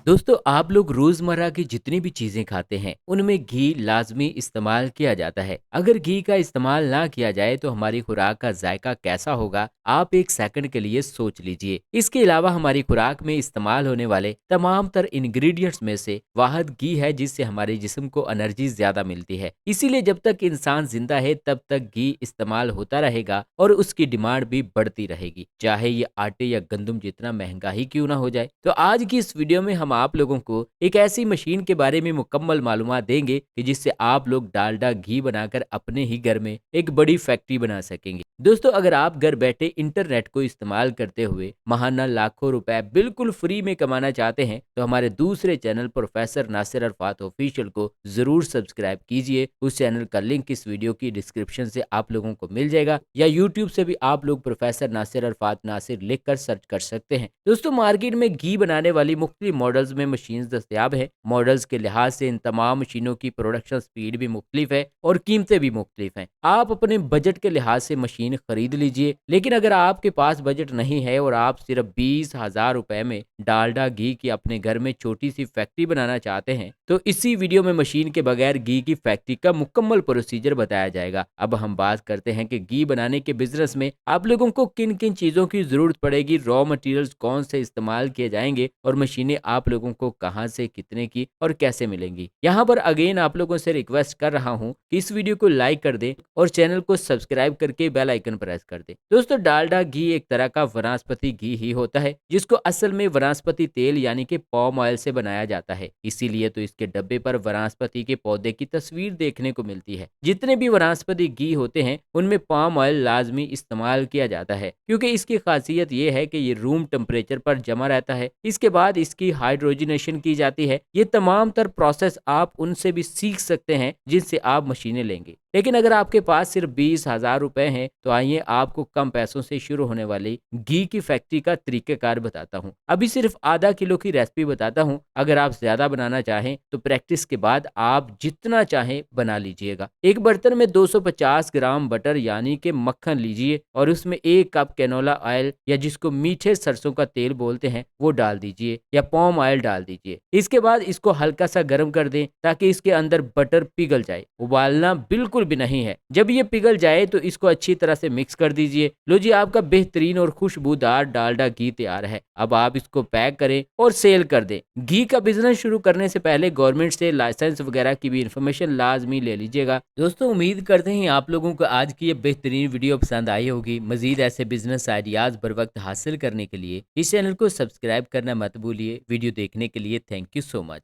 दोस्तों आप लोग रोजमर्रा की जितनी भी चीजें खाते हैं उनमें घी लाजमी इस्तेमाल किया जाता है। अगर घी का इस्तेमाल ना किया जाए तो हमारी खुराक का जायका कैसा होगा, आप एक सेकंड के लिए सोच लीजिए। इसके अलावा हमारी खुराक में इस्तेमाल होने वाले तमाम तर इंग्रेडिएंट्स में से वाहिद घी है जिससे हमारे जिस्म को एनर्जी ज्यादा मिलती है। इसीलिए जब तक इंसान जिंदा है तब तक घी इस्तेमाल होता रहेगा और उसकी डिमांड भी बढ़ती रहेगी, चाहे ये आटे या गंदम जितना महंगा ही क्यों ना हो जाए। तो आज की इस वीडियो में हम आप लोगों को एक ऐसी मशीन के बारे में मुकम्मल मालूमात देंगे कि जिससे आप लोग डालडा घी बनाकर अपने ही घर में एक बड़ी फैक्ट्री बना सकेंगे। दोस्तों अगर आप घर बैठे इंटरनेट को इस्तेमाल करते हुए महाना लाखों रुपए बिल्कुल फ्री में कमाना चाहते हैं तो हमारे दूसरे channel professor Nasir Arfat official को जरूर सब्सक्राइब कीजिए। उस चैनल का लिंक इस वीडियो की डिस्क्रिप्शन से आप लोगों को मिल जाएगा, या यूट्यूब से भी आप लोग प्रोफेसर नासिर अरफात नासिर लिख कर सर्च कर सकते हैं। दोस्तों मार्केट में घी बनाने वाली मुख्तलिफ मॉडल्स में मशीन दस्तियाब है। मॉडल्स के लिहाज से इन तमाम मशीनों की प्रोडक्शन स्पीड भी मुख्तलिफ है और कीमतें भी मुख्तलिफ हैं। आप अपने बजट के लिहाज से मशीन खरीद लीजिए, लेकिन अगर आपके पास बजट नहीं है और आप सिर्फ 20,000 रुपए में डालडा घी की अपने घर में छोटी सी फैक्ट्री बनाना चाहते हैं तो इसी वीडियो में मशीन के बगैर घी की फैक्ट्री का मुकम्मल प्रोसीजर बताया जाएगा। अब हम बात करते हैं कि घी बनाने के बिजनेस में आप लोगों को किन किन चीजों की जरूरत पड़ेगी, रॉ मटेरियल्स कौन से इस्तेमाल किए जाएंगे और मशीनें आप लोगों को कहां से कितने की और कैसे मिलेंगी। यहाँ पर अगेन आप लोगों से रिक्वेस्ट कर रहा हूँ कि इस वीडियो को लाइक कर दें और चैनल को सब्सक्राइब करके बेल आइकन प्रेस कर दें। दोस्तों डालडा घी एक तरह का वनस्पति घी ही होता है जिसको असल में वनस्पति तेल यानी कि पाम ऑयल से बनाया जाता है। इसीलिए तो इसके डब्बे पर वनस्पति के पौधे की तस्वीर देखने को मिलती है। जितने भी वनस्पति घी होते हैं उनमें पाम ऑयल लाजमी इस्तेमाल किया जाता है क्योंकि इसकी खासियत ये है कि ये रूम टेम्परेचर पर जमा रहता है। इसके बाद इसकी हाइड्रोजनेशन की जाती है। ये तमाम तर प्रोसेस आप उनसे भी सीख सकते हैं जिनसे आप मशीनें लेंगे। लेकिन अगर आपके पास सिर्फ 20,000 रुपए हैं तो आइए आपको कम पैसों से शुरू होने वाली घी की फैक्ट्री का तरीकेकार बताता हूँ। अभी सिर्फ आधा किलो की रेसिपी बताता हूँ। अगर आप ज्यादा बनाना चाहें तो प्रैक्टिस के बाद आप जितना चाहें बना लीजिएगा। एक बर्तन में 250 ग्राम बटर यानी कि मक्खन लीजिए और उसमें 1 कप कैनोला ऑयल या जिसको मीठे सरसों का तेल बोलते हैं वो डाल दीजिए, या पाम ऑयल डाल दीजिए। इसके बाद इसको हल्का सा गर्म कर दें ताकि इसके अंदर बटर पिघल जाए। उबालना बिल्कुल भी नहीं है। जब ये पिघल जाए तो इसको अच्छी तरह से मिक्स कर दीजिए। लो जी, आपका बेहतरीन और खुशबूदार डालडा घी तैयार है। अब आप इसको पैक करें और सेल कर दें। घी का बिजनेस शुरू करने से पहले गवर्नमेंट से लाइसेंस वगैरह की भी इंफॉर्मेशन लाजमी ले लीजिएगा। दोस्तों उम्मीद करते हैं आप लोगों को आज की ये बेहतरीन वीडियो पसंद आई होगी। मजीद ऐसे बिजनेस आइडियाज बर वक्त हासिल करने के लिए इस चैनल को सब्सक्राइब करना मत भूलिए। वीडियो देखने के लिए थैंक यू सो मच।